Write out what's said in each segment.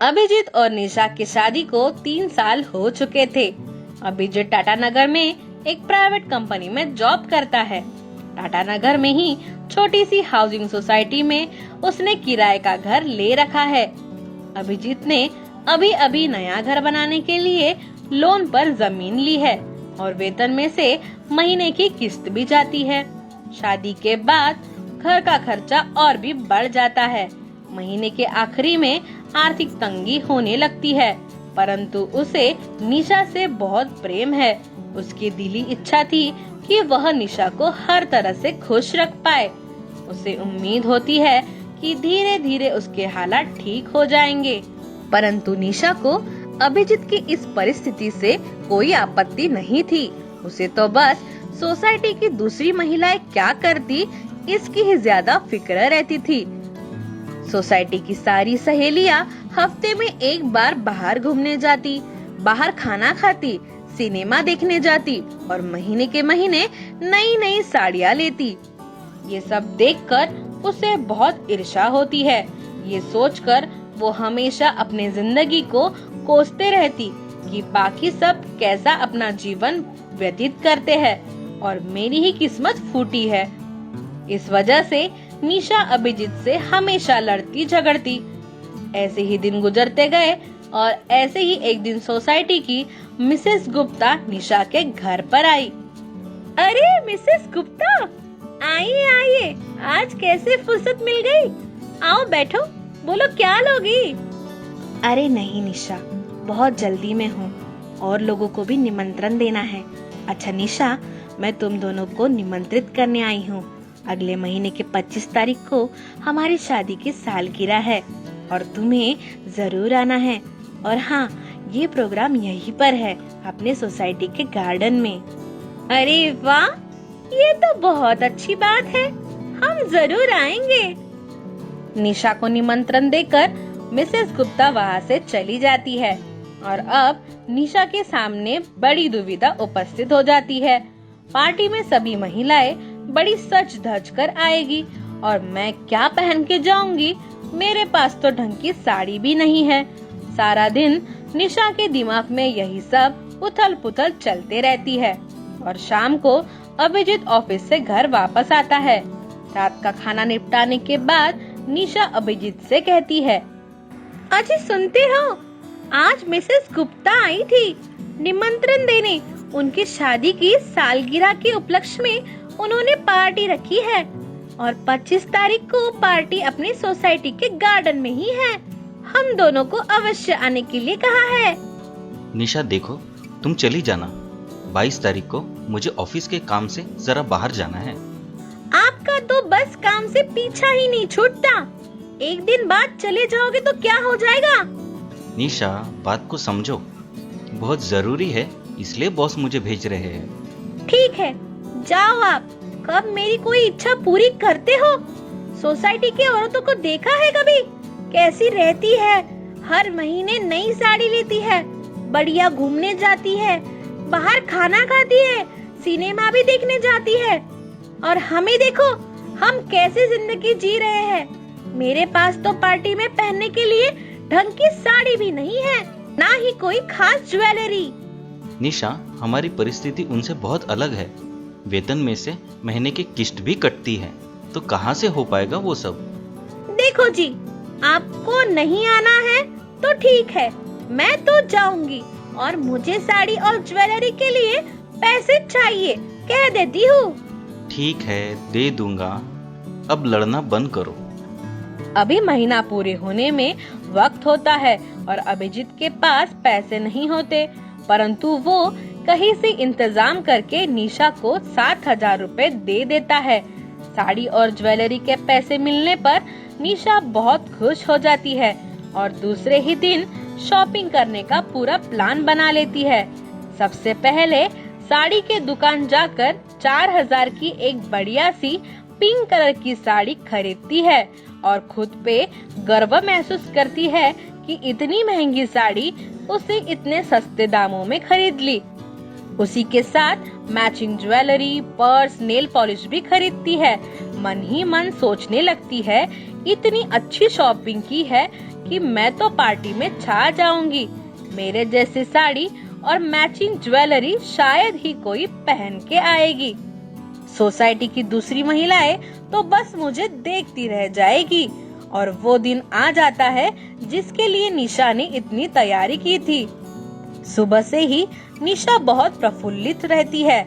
अभिजीत और निशा की शादी को 3 साल हो चुके थे। अभिजीत टाटा नगर में एक प्राइवेट कंपनी में जॉब करता है। टाटा नगर में ही छोटी सी हाउसिंग सोसाइटी में उसने किराए का घर ले रखा है। अभिजीत ने अभी अभी नया घर बनाने के लिए लोन पर जमीन ली है और वेतन में से महीने की किस्त भी जाती है। शादी के बाद घर का खर्चा और भी बढ़ जाता है। महीने के आखिरी में आर्थिक तंगी होने लगती है, परंतु उसे निशा से बहुत प्रेम है। उसकी दिली इच्छा थी कि वह निशा को हर तरह से खुश रख पाए। उसे उम्मीद होती है कि धीरे धीरे उसके हालात ठीक हो जाएंगे, परंतु निशा को अभिजीत की इस परिस्थिति से कोई आपत्ति नहीं थी। उसे तो बस सोसाइटी की दूसरी महिलाएं क्या करती इसकी ही ज्यादा फिक्र रहती थी। सोसाइटी की सारी सहेलियां हफ्ते में एक बार बाहर घूमने जाती, बाहर खाना खाती, सिनेमा देखने जाती और महीने के महीने नई नई साड़ियां लेती। ये सब देखकर उसे बहुत ईर्ष्या होती है। ये सोचकर वो हमेशा अपने जिंदगी को कोसते रहती कि बाकी सब कैसा अपना जीवन व्यतीत करते हैं और मेरी ही किस्मत फूटी है। इस वजह से निशा अभिजीत से हमेशा लड़ती झगड़ती। ऐसे ही दिन गुजरते गए और ऐसे ही एक दिन सोसाइटी की मिसेस गुप्ता निशा के घर पर आई। अरे मिसेस गुप्ता, आइए आइए, आज कैसे फुर्सत मिल गई? आओ बैठो, बोलो क्या लोगी? अरे नहीं निशा, बहुत जल्दी में हूँ और लोगों को भी निमंत्रण देना है। अच्छा निशा, मैं तुम दोनों को निमंत्रित करने आई हूँ। अगले महीने के 25 तारीख को हमारी शादी की सालगिरह है और तुम्हें जरूर आना है। और हाँ, ये प्रोग्राम यहीं पर है, अपने सोसाइटी के गार्डन में। अरे वाह, ये तो बहुत अच्छी बात है, हम जरूर आएंगे। निशा को निमंत्रण देकर मिसेस गुप्ता वहाँ से चली जाती है और अब निशा के सामने बड़ी दुविधा उपस्थित हो जाती है। पार्टी में सभी महिलाएं बड़ी सज धज कर आएगी और मैं क्या पहन के जाऊंगी? मेरे पास तो ढंग की साड़ी भी नहीं है। सारा दिन निशा के दिमाग में यही सब उथल पुथल चलते रहती है और शाम को अभिजीत ऑफिस से घर वापस आता है। रात का खाना निपटाने के बाद निशा अभिजीत से कहती है, अजी सुनते हो, आज मिसेस गुप्ता आई थी निमंत्रण देने। उनकी शादी की सालगिरह के उपलक्ष्य में उन्होंने पार्टी रखी है और 25 तारीख को पार्टी अपनी सोसाइटी के गार्डन में ही है। हम दोनों को अवश्य आने के लिए कहा है। निशा देखो, तुम चली जाना। 22 तारीख को मुझे ऑफिस के काम से जरा बाहर जाना है। आपका तो बस काम से पीछा ही नहीं छूटता। एक दिन बाद चले जाओगे तो क्या हो जाएगा? निशा, बात को समझो, बहुत जरूरी है, इसलिए बॉस मुझे भेज रहे हैं। ठीक है, जाओ आप। कब मेरी कोई इच्छा पूरी करते हो? सोसाइटी की औरतों को देखा है कभी कैसी रहती है? हर महीने नई साड़ी लेती है, बढ़िया घूमने जाती है, बाहर खाना खाती है, सिनेमा भी देखने जाती है। और हमें देखो, हम कैसे जिंदगी जी रहे हैं। मेरे पास तो पार्टी में पहनने के लिए ढंग की साड़ी भी नहीं है, ना ही कोई खास ज्वेलरी। निशा, हमारी परिस्थिति उनसे बहुत अलग है। वेतन में से महीने की किस्त भी कटती है, तो कहाँ से हो पाएगा वो सब? देखो जी, आपको नहीं आना है तो ठीक है, मैं तो जाऊंगी और मुझे साड़ी और ज्वेलरी के लिए पैसे चाहिए, कह देती हूँ। ठीक है, दे दूंगा। अब लड़ना बंद करो। अभी महीना पूरे होने में वक्त होता है और अभिजीत के पास पैसे नहीं होते, परंतु वो कहीं से इंतजाम करके निशा को 7,000 रुपए दे देता है। साड़ी और ज्वेलरी के पैसे मिलने पर निशा बहुत खुश हो जाती है और दूसरे ही दिन शॉपिंग करने का पूरा प्लान बना लेती है। सबसे पहले साड़ी के दुकान जाकर 4,000 की एक बढ़िया सी पिंक कलर की साड़ी खरीदती है और खुद पे गर्व महसूस करती है कि इतनी महंगी साड़ी उसे इतने सस्ते दामों में खरीद ली। उसी के साथ matching jewellery, purse, nail polish भी खरीदती है। मन ही मन सोचने लगती है इतनी अच्छी शॉपिंग की है कि मैं तो पार्टी में छा जाऊंगी। मेरे जैसी साड़ी और मैचिंग ज्वेलरी शायद ही कोई पहन के आएगी। सोसाइटी की दूसरी महिलाएं तो बस मुझे देखती रह जाएगी। और वो दिन आ जाता है जिसके लिए निशा ने इतनी तैयारी की थी। सुबह से ही निशा बहुत प्रफुल्लित रहती है।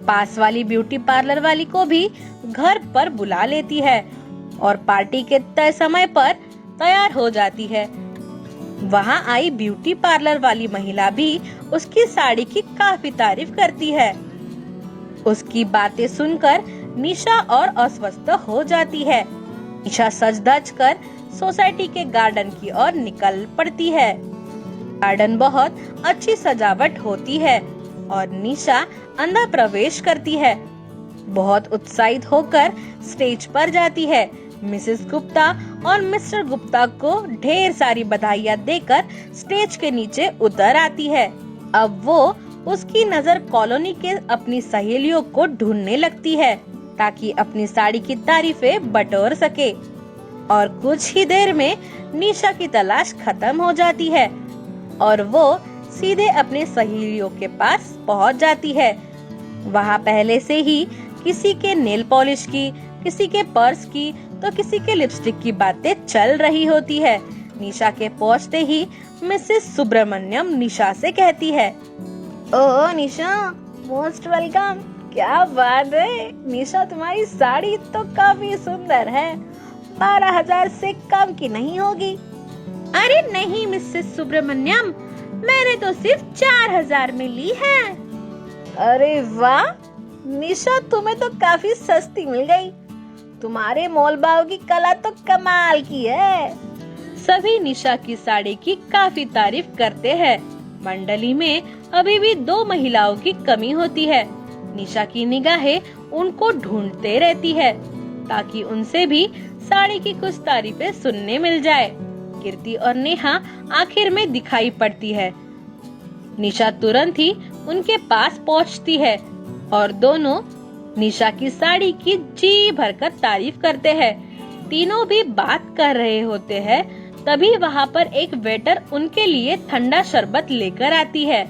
पास वाली ब्यूटी पार्लर वाली को भी घर पर बुला लेती है और पार्टी के तय समय पर तैयार हो जाती है। वहाँ आई ब्यूटी पार्लर वाली महिला भी उसकी साड़ी की काफी तारीफ करती है। उसकी बातें सुनकर निशा और अस्वस्थ हो जाती है। निशा सज धज कर सोसाइटी के गार्डन की ओर निकल पड़ती है। गार्डन बहुत अच्छी सजावट होती है और निशा अंदर प्रवेश करती है। बहुत उत्साहित होकर स्टेज पर जाती है। मिसेस गुप्ता और मिस्टर गुप्ता को ढेर सारी बधाइयाँ देकर स्टेज के नीचे उतर आती है। अब वो उसकी नजर कॉलोनी के अपनी सहेलियों को ढूंढने लगती है ताकि अपनी साड़ी की तारीफें बटोर सके। और कुछ ही देर में निशा की तलाश खत्म हो जाती है और वो सीधे अपने सहेलियों के पास पहुंच जाती है। वहाँ पहले से ही किसी के नेल पॉलिश की, किसी के पर्स की तो किसी के लिपस्टिक की बातें चल रही होती है। निशा के पहुंचते ही मिसेस सुब्रमण्यम निशा से कहती है, ओह निशा, मोस्ट वेलकम। क्या बात है निशा, तुम्हारी साड़ी तो काफी सुंदर है। 12,000 से कम की नहीं होगी। अरे नहीं मिसेस सुब्रमण्यम, मैंने तो सिर्फ 4,000 में ली है। अरे वाह निशा, तुम्हें तो काफी सस्ती मिल गई। तुम्हारे मोलभाव की कला तो कमाल की है। सभी निशा की साड़ी की काफी तारीफ करते हैं। मंडली में अभी भी 2 महिलाओं की कमी होती है। निशा की निगाहें उनको ढूंढते रहती है ताकि उनसे भी साड़ी की कुछ तारीफें सुनने मिल जाए। कीर्ति और नेहा आखिर में दिखाई पड़ती है। निशा तुरंत ही उनके पास पहुंचती है और दोनों निशा की साड़ी की जी भरकर तारीफ करते हैं। तीनों भी बात कर रहे होते हैं, तभी वहाँ पर एक वेटर उनके लिए ठंडा शरबत लेकर आती है।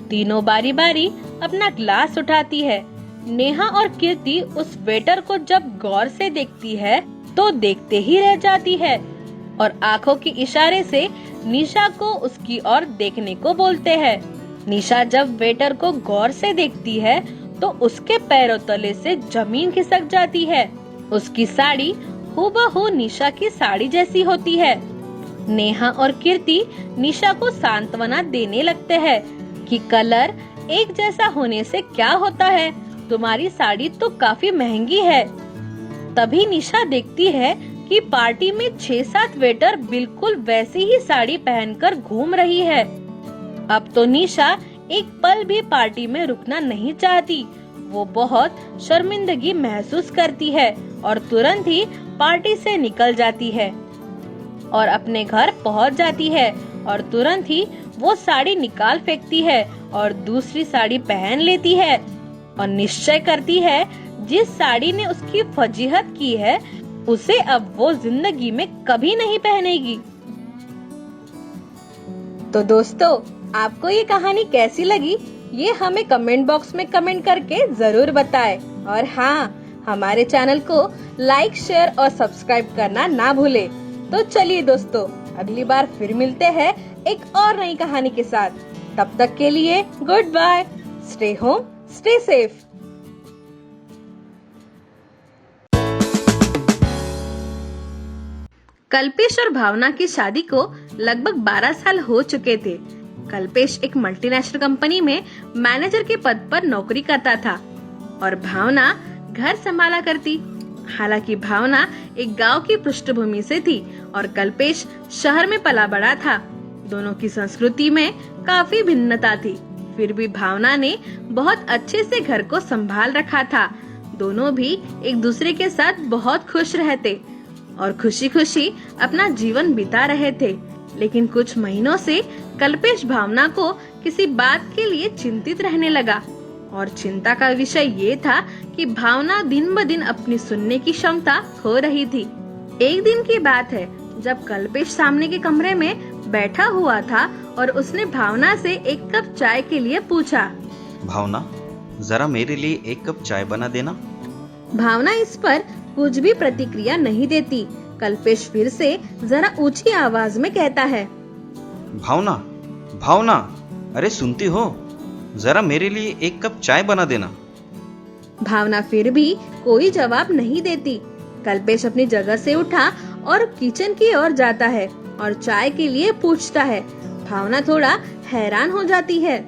तीनों बारी बारी अपना ग्लास उठाती है। नेहा और कीर्ति उस वेटर को जब गौर से देखती है तो देखते ही रह जाती है और आंखों के इशारे से निशा को उसकी ओर देखने को बोलते हैं। निशा जब वेटर को गौर से देखती है तो उसके पैरों तले से जमीन खिसक जाती है। उसकी साड़ी हूबहू निशा की साड़ी जैसी होती है। नेहा और कीर्ति निशा को सांत्वना देने लगते हैं कि कलर एक जैसा होने से क्या होता है, तुम्हारी साड़ी तो काफी महंगी है। तभी निशा देखती है कि पार्टी में 6-7 वेटर बिल्कुल वैसी ही साड़ी पहनकर घूम रही है। अब तो निशा एक पल भी पार्टी में रुकना नहीं चाहती। वो बहुत शर्मिंदगी महसूस करती है और तुरंत ही पार्टी से निकल जाती है और अपने घर पहुंच जाती है और तुरंत ही वो साड़ी निकाल फेंकती है और दूसरी साड़ी पहन लेती है और निश्चय करती है जिस साड़ी ने उसकी फजीहत की है उसे अब वो जिंदगी में कभी नहीं पहनेगी। तो दोस्तों, आपको ये कहानी कैसी लगी ये हमें कमेंट बॉक्स में कमेंट करके जरूर बताएं। और हाँ, हमारे चैनल को लाइक, शेयर और सब्सक्राइब करना ना भूले। तो चलिए दोस्तों, अगली बार फिर मिलते हैं एक और नई कहानी के साथ। तब तक के लिए goodbye. Stay home, stay safe. Kalpesh और भावना की शादी को लगभग 12 साल हो चुके थे। कल्पेश एक मल्टीनेशनल कंपनी में मैनेजर के पद पर नौकरी करता था और भावना घर संभाला करती। हालांकि भावना एक गांव की पृष्ठभूमि से थी और कल्पेश शहर में पला बड़ा था। दोनों की संस्कृति में काफी भिन्नता थी, फिर भी भावना ने बहुत अच्छे से घर को संभाल रखा था। दोनों भी एक दूसरे के साथ बहुत खुश रहते और खुशी खुशी अपना जीवन बिता रहे थे। लेकिन कुछ महीनों से कल्पेश भावना को किसी बात के लिए चिंतित रहने लगा और चिंता का विषय ये था कि भावना दिन ब दिन अपनी सुनने की क्षमता खो रही थी। एक दिन की बात है जब कल्पेश सामने के कमरे में बैठा हुआ था और उसने भावना से एक कप चाय के लिए पूछा। भावना, जरा मेरे लिए एक कप चाय बना देना। भावना इस पर कुछ भी प्रतिक्रिया नहीं देती। कल्पेश फिर से जरा ऊंची आवाज में कहता है, भावना, भावना, अरे सुनती हो? जरा मेरे लिए एक कप चाय बना देना। भावना फिर भी कोई जवाब नहीं देती। कल्पेश अपनी जगह से उठा और किचन की ओर जाता है और चाय के लिए पूछता है। भावना थोड़ा हैरान हो जाती है।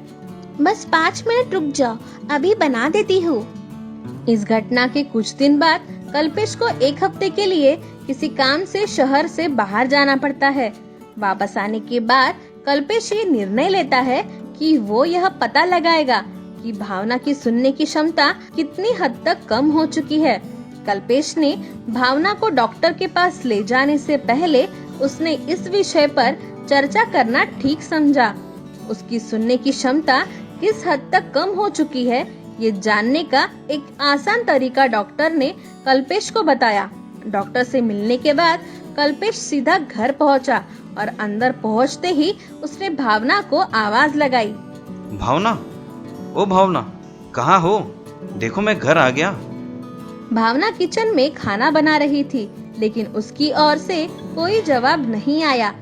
बस 5 मिनट रुक जाओ, अभी बना देती हूँ। इस घटना के कुछ दिन बाद कल्पेश को 1 हफ्ते के लिए किसी काम से शहर से बाहर जाना पड़ता है। वापस आने के बाद कल्पेश ये निर्णय लेता है कि वो यह पता लगाएगा कि भावना की सुनने की क्षमता कितनी हद तक कम हो चुकी है। कल्पेश ने भावना को डॉक्टर के पास ले जाने से पहले उसने इस विषय पर चर्चा करना ठीक समझा। उसकी सुनने की क्षमता किस हद तक कम हो चुकी है ये जानने का एक आसान तरीका डॉक्टर ने कल्पेश को बताया। डॉक्टर से मिलने के बाद कल्पेश सीधा घर पहुंचा और अंदर पहुंचते ही उसने भावना को आवाज लगाई। भावना, ओ भावना, कहाँ हो? देखो मैं घर आ गया। भावना किचन में खाना बना रही थी, लेकिन उसकी ओर से कोई जवाब नहीं आया।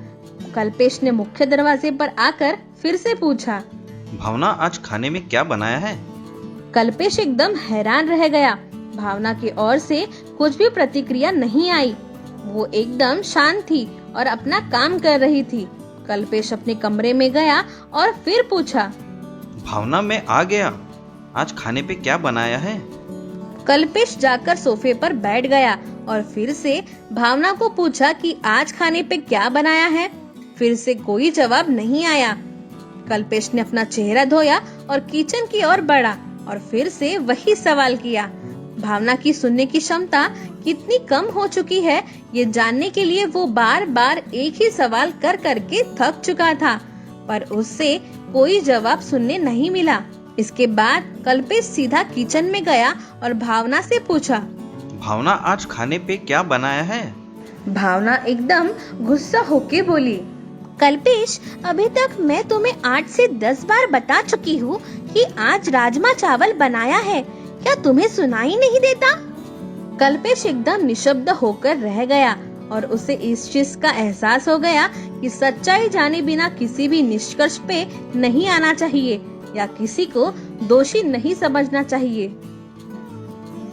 कल्पेश ने मुख्य दरवाजे पर आकर फिर से पूछा, भावना, आज खाने में क्या बनाया है? कल्पेश एकदम हैरान रह गया। भावना की ओर से कुछ भी प्रतिक्रिया नहीं आई। वो एकदम शांत थी और अपना काम कर रही थी। कल्पेश अपने कमरे में गया और फिर पूछा, भावना, मैं आ गया। आज खाने पे क्या बनाया है? कल्पेश जाकर सोफे पर बैठ गया और फिर से भावना को पूछा कि आज खाने पे क्या बनाया है। फिर से कोई जवाब नहीं आया। कल्पेश ने अपना चेहरा धोया और किचन की ओर बढ़ा और फिर से वही सवाल किया। भावना की सुनने की क्षमता कितनी कम हो चुकी है ये जानने के लिए वो बार बार एक ही सवाल कर करके थक चुका था, पर उससे कोई जवाब सुनने नहीं मिला। इसके बाद कल्पेश सीधा किचन में गया और भावना से पूछा, भावना, आज खाने पे क्या बनाया है? भावना एकदम गुस्सा होके बोली, कल्पेश, अभी तक मैं तुम्हें 8 से 10 बार बता चुकी हूँ कि आज राजमा चावल बनाया है। क्या तुम्हें सुनाई नहीं देता? कल्पेश एकदम निशब्द होकर रह गया और उसे इस चीज का एहसास हो गया कि सच्चाई जाने बिना किसी भी निष्कर्ष पे नहीं आना चाहिए या किसी को दोषी नहीं समझना चाहिए।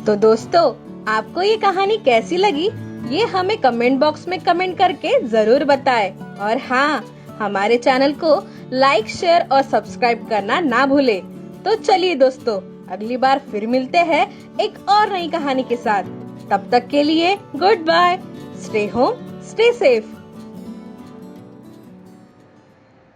तो दोस्तों, आपको ये कहानी कैसी लगी ये हमें कमेंट बॉक्स में कमेंट करके जरूर बताएं। और हाँ, हमारे चैनल को लाइक, शेयर और सब्सक्राइब करना ना भूले। तो चलिए दोस्तों, अगली बार फिर मिलते हैं एक और नई कहानी के साथ। तब तक के लिए goodbye. Stay home, stay safe.